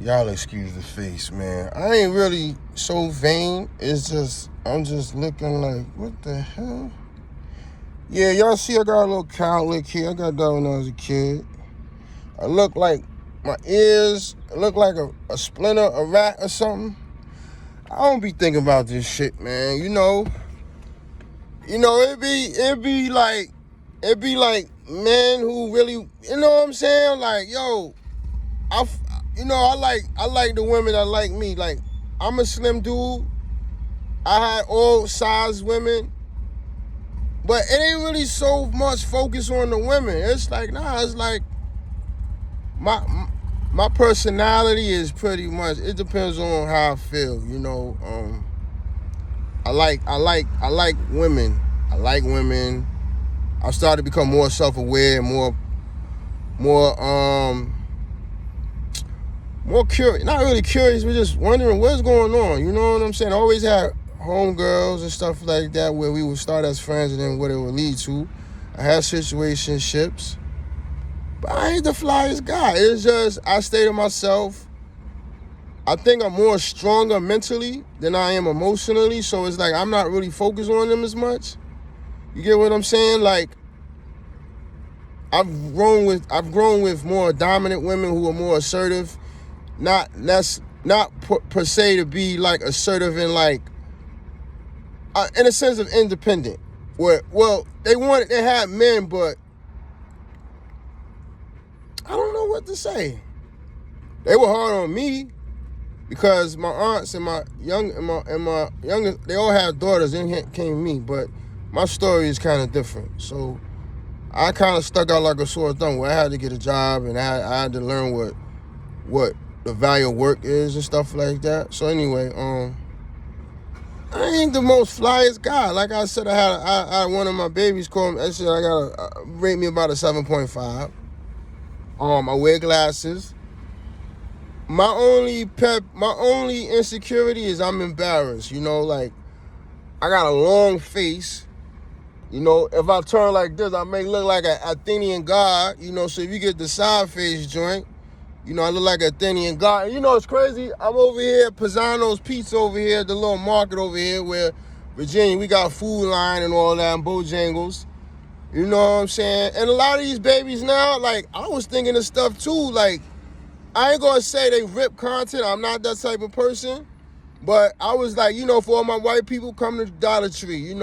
Y'all excuse the face, man. I ain't really so vain. It's just, I'm just looking like, what the hell? Yeah, y'all see I got a little cowlick here. I got that when I was a kid. I look like my ears look like a splinter, a rat or something. I don't be thinking about this shit, man. It be like men who really, you know what I'm saying? Like, yo, I like the women that like me. Like, I'm a slim dude. I had all size women, but it ain't really so much focus on the women. It's like, nah, it's like my personality is pretty much, it depends on how I feel, I like women. I like women. I started to become more self-aware, more curious. Not really curious, but just wondering what's going on. You know what I'm saying? I always had homegirls and stuff like that where we would start as friends and then what it would lead to. I had situationships, but I ain't the flyest guy. It's just I stay to myself. I think I'm more stronger mentally than I am emotionally, so it's like I'm not really focused on them as much. You get what I'm saying? Like, I've grown with more dominant women who are more assertive. Not per se to be like assertive and like in a sense of independent. Well, they had men, but I don't know what to say. They were hard on me because my aunts and my youngest, they all had daughters and came to me, but my story is kind of different. So I kind of stuck out like a sore thumb where I had to get a job and I had to learn what the value of work is and stuff like that. So anyway, I ain't the most flyest guy. Like I said, I had one of my babies call me. I said I gotta rate me about a 7.5. I wear glasses. My only insecurity is I'm embarrassed. Like I got a long face. If I turn like this, I may look like an Athenian god. So if you get the side face joint, I look like an Athenian god. It's crazy. I'm over here at Pisano's Pizza over here, the little market over here where Virginia, we got Food Line and all that and Bojangles. You know what I'm saying? And a lot of these babies now, like, I was thinking of stuff too. Like, I ain't gonna say they rip content. I'm not that type of person. But I was like, for all my white people, come to Dollar Tree.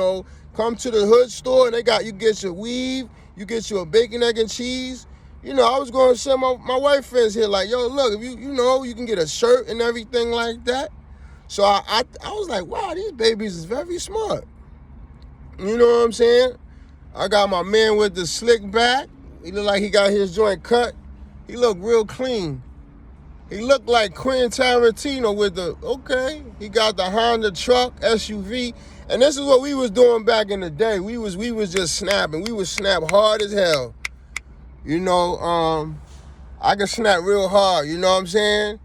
Come to the hood store and you get your weave, you get your bacon, egg, and cheese. I was going to send my white friends here like, yo, look, if you can get a shirt and everything like that. So I was like, wow, these babies is very smart. You know what I'm saying? I got my man with the slick back. He look like he got his joint cut. He look real clean. He looked like Quentin Tarantino he got the Honda truck, SUV. And this is what we was doing back in the day. We was just snapping. We was snap hard as hell. I can snap real hard, you know what I'm saying?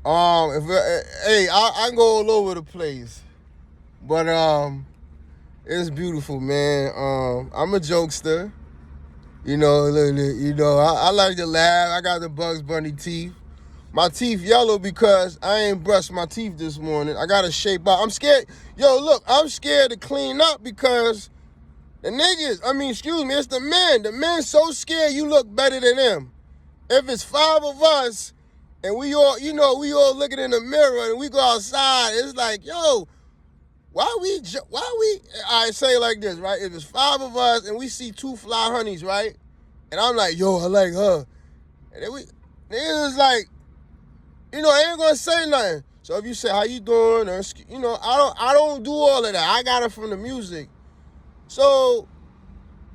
I go all over the place. But it's beautiful, man. I'm a jokester. I like to laugh. I got the Bugs Bunny teeth. My teeth yellow because I ain't brushed my teeth this morning. I got to shape up. I'm scared. Yo, look, I'm scared to clean up because the niggas, it's the men. The men so scared you look better than them. If it's 5 of us and we all looking in the mirror and we go outside, it's like, yo, why I say it like this, right? If it's 5 of us and we see 2 fly honeys, right? And I'm like, yo, I like her. And then niggas like, I ain't gonna say nothing. So if you say, how you doing? Or, I don't do all of that. I got it from the music. So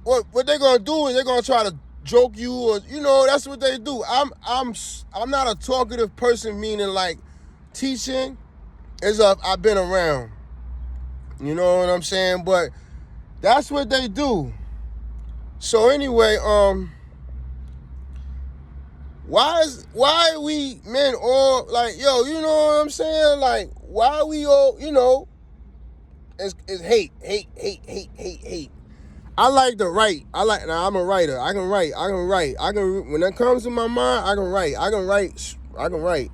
what they're gonna do is they're gonna try to joke you or, that's what they do. I'm not a talkative person, meaning like teaching I've been around. You know what I'm saying? But that's what they do. So anyway, why are we men all like, yo, you know what I'm saying? Like, why are we all, it's hate. I like to write. Now I'm a writer. I can write. When it comes to my mind, I can write.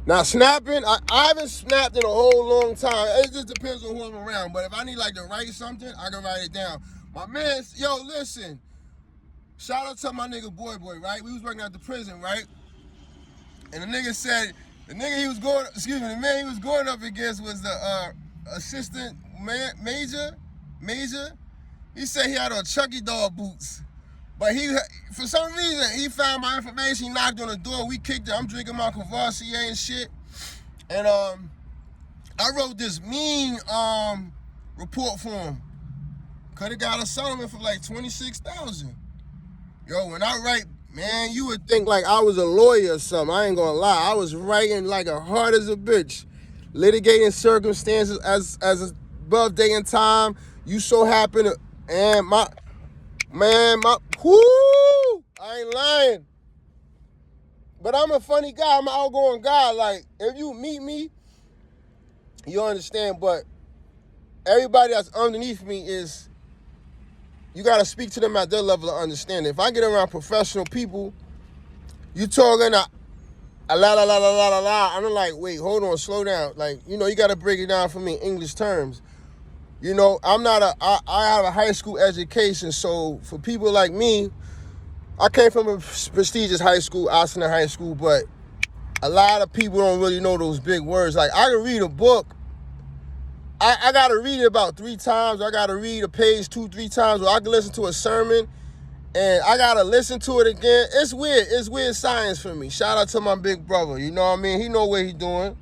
Now snapping, I haven't snapped in a whole long time. It just depends on who I'm around. But if I need like to write something, I can write it down. My man, yo, listen. Shout out to my nigga Boy, right? We was working at the prison, right? And the nigga said, the man he was going up against was the assistant major. He said he had on Chucky doll boots. But for some reason, he found my information. He knocked on the door. We kicked it. I'm drinking my Cavassier and shit. And I wrote this mean report for him. Could have got a settlement for like $26,000. Yo, when I write, man, you would think like I was a lawyer or something. I ain't gonna lie. I was writing like a hard as a bitch. Litigating circumstances as above day and time. You so happen to, and whoo, I ain't lying. But I'm a funny guy. I'm an outgoing guy. Like, if you meet me, you understand. But everybody that's underneath me is, you got to speak to them at their level of understanding. If I get around professional people, you talking a la, I'm like, wait, hold on, slow down. Like, you know, you got to break it down for me in English terms. You know, I have a high school education, so for people like me, I came from a prestigious high school, Austin High School, but a lot of people don't really know those big words. Like, I can read a book. I got to read it about 3 times. I got to read a page 2-3 times. Or I can listen to a sermon, and I got to listen to it again. It's weird. It's weird science for me. Shout out to my big brother. You know what I mean? He know what he doing.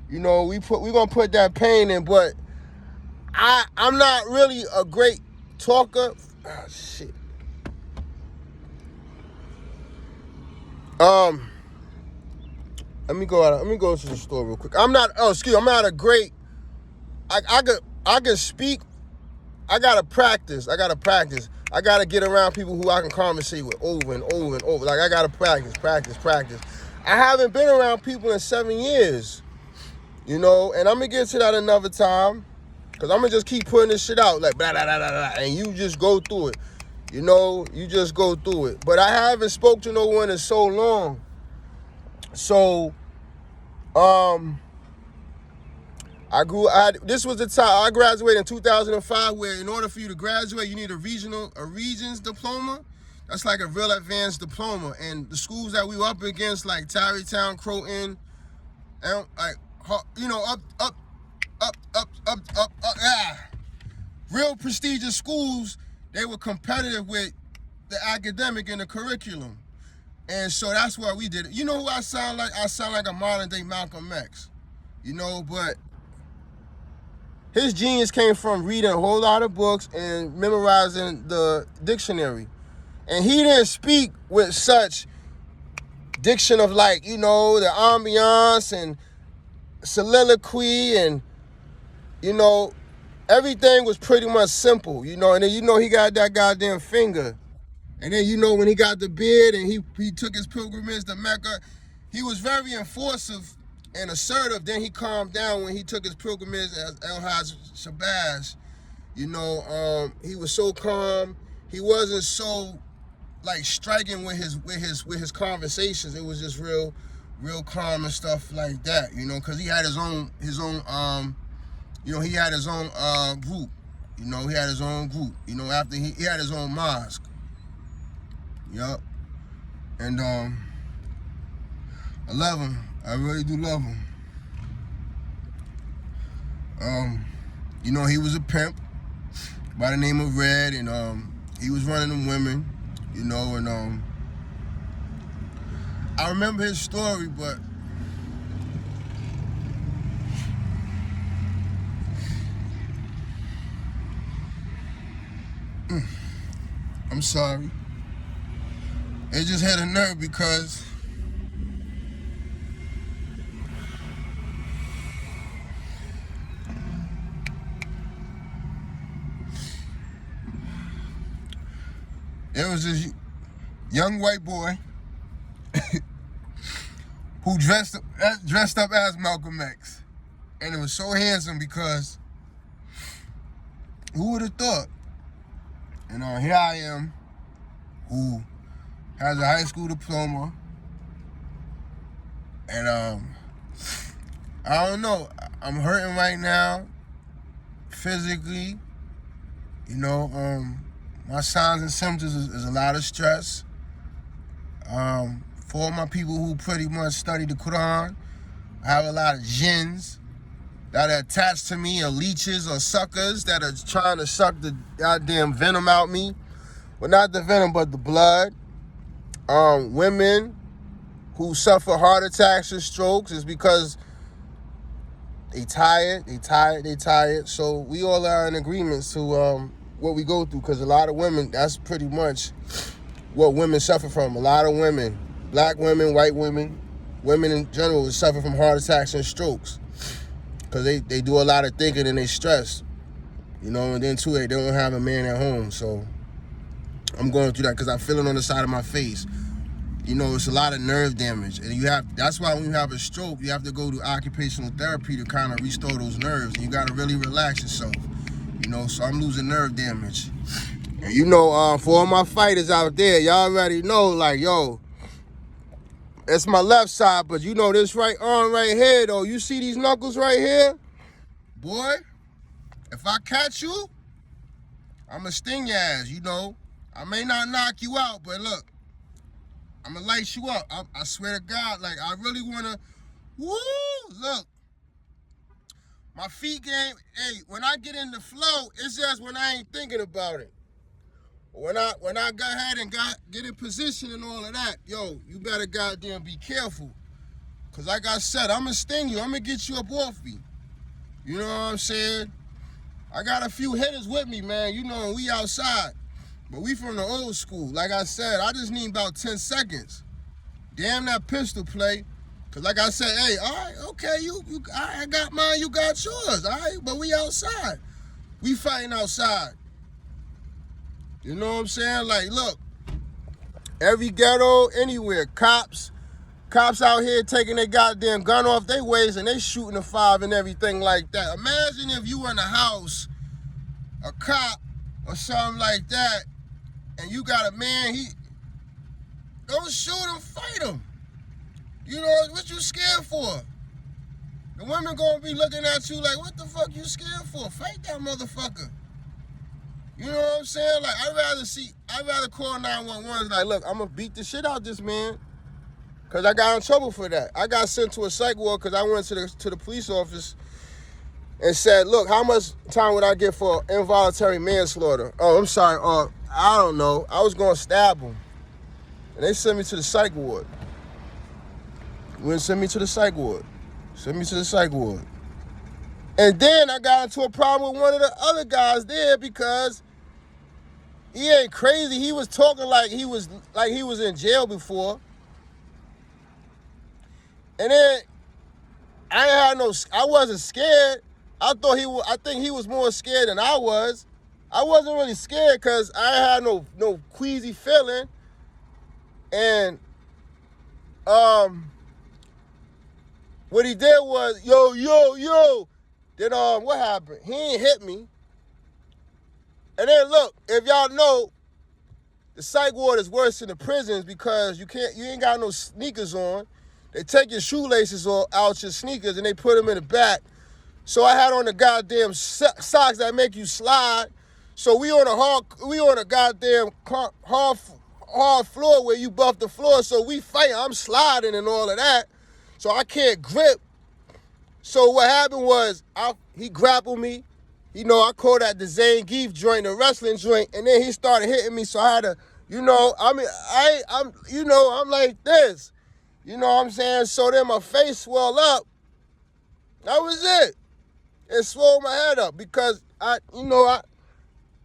You know, we going to put that pain in, but I'm not really a great talker. Oh, shit. Let me go to the store real quick. I'm not a great, I can speak. I gotta practice. I gotta get around people who I can conversate with over and over and over. Like, I gotta practice. I haven't been around people in 7 years, you know, and I'm gonna get to that another time, because I'm gonna just keep putting this shit out, like, blah, blah, blah, blah, blah, and you just go through it. You know, you just go through it. But I haven't spoke to no one in so long. So, this was the time, I graduated in 2005, where in order for you to graduate, you need a Regents diploma. That's like a real advanced diploma. And the schools that we were up against, like Tarrytown, Croton, and like, you know, up, real prestigious schools, they were competitive with the academic and the curriculum. And so that's why we did it. You know who I sound like? I sound like a modern day Malcolm X. You know, but his genius came from reading a whole lot of books and memorizing the dictionary. And he didn't speak with such diction of, like, you know, the ambiance and soliloquy, and, you know, everything was pretty much simple, you know. And then, you know, he got that goddamn finger. And then, you know, when he got the beard and he took his pilgrimage to Mecca, he was very enforcing and assertive. Then he calmed down when he took his pilgrimage as El-Hajj Shabazz. You know, he was so calm. He wasn't so, like, striking with his conversations. It was just real calm and stuff like that. You know, because he had his own you know, he had his own group. You know, he had his own group. You know, after he had his own mosque. Yup. And I love him. I really do love him. You know, he was a pimp by the name of Red, and he was running them women, you know, and I remember his story, but I'm sorry. It just had a nerve because there was this young white boy who dressed up as Malcolm X. And it was so handsome because who would have thought? And here I am, who has a high school diploma, and I don't know. I'm hurting right now, physically. You know, my signs and symptoms is a lot of stress. For all my people who pretty much study the Quran, I have a lot of jinns that are attached to me, or leeches or suckers that are trying to suck the goddamn venom out me. Well, not the venom, but the blood. Women who suffer heart attacks and strokes is because they tired. So we all are in agreement to what we go through, because a lot of women, that's pretty much what women suffer from. A lot of women, black women, white women, women in general suffer from heart attacks and strokes because they do a lot of thinking and they stress, you know, and then too, they don't have a man at home. So I'm going through that because I feel it on the side of my face. You know, it's a lot of nerve damage, and that's why when you have a stroke, you have to go to occupational therapy to kind of restore those nerves, and you got to really relax yourself, you know. So I'm losing nerve damage. And you know, for all my fighters out there, y'all already know, like, yo, it's my left side, but you know this right arm right here, though, you see these knuckles right here? Boy, if I catch you, I'ma sting your ass, you know. I may not knock you out, but look, I'm gonna light you up. I swear to God, like, I really wanna, woo, look. My feet game, hey, when I get in the flow, it's just when I ain't thinking about it. When I go ahead and get in position and all of that, yo, you better goddamn be careful. Cause like I said, I'm gonna sting you. I'm gonna get you up off me. You know what I'm saying? I got a few hitters with me, man. You know, we outside. But we from the old school. Like I said, I just need about 10 seconds. Damn that pistol play. Cause like I said, hey, all right, okay, I got mine, you got yours, all right? But we outside. We fighting outside. You know what I'm saying? Like, look, every ghetto, anywhere, cops out here taking their goddamn gun off their waist and they shooting a 5 and everything like that. Imagine if you were in a house, a cop or something like that, and you got a man, don't shoot him, fight him. You know, what you scared for? The women gonna be looking at you like, what the fuck you scared for? Fight that motherfucker. You know what I'm saying? Like, I'd rather call 911. Like, look, I'm gonna beat the shit out this man. Cause I got in trouble for that. I got sent to a psych ward because I went to the police office and said, look, how much time would I get for involuntary manslaughter? Oh, I'm sorry. I don't know. I was gonna stab him. And they sent me to the psych ward. Wouldn't send me to the psych ward. Send me to the psych ward. And then I got into a problem with one of the other guys there because he ain't crazy. He was talking like he was in jail before. And then I wasn't scared. I think he was more scared than I was. I wasn't really scared because I had no queasy feeling. And what he did was, yo. Then what happened? He ain't hit me. And then look, if y'all know, the psych ward is worse than the prisons because you ain't got no sneakers on. They take your shoelaces out your sneakers and they put them in the back. So I had on the goddamn socks that make you slide. So we on a goddamn hard floor where you buff the floor. So we fight. I'm sliding and all of that. So I can't grip. So what happened was he grappled me. You know, I called that the Zangief joint, the wrestling joint, and then he started hitting me. So I had to, you know, I'm like this. You know what I'm saying? So then my face swelled up. That was it. It swelled my head up because that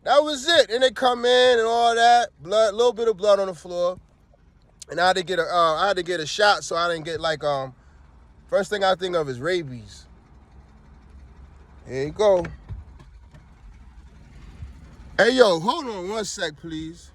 was it. And they come in and all that, blood, a little bit of blood on the floor. And I had to get a shot so I didn't get first thing I think of is rabies. Here you go. Hey, yo, hold on one sec, please.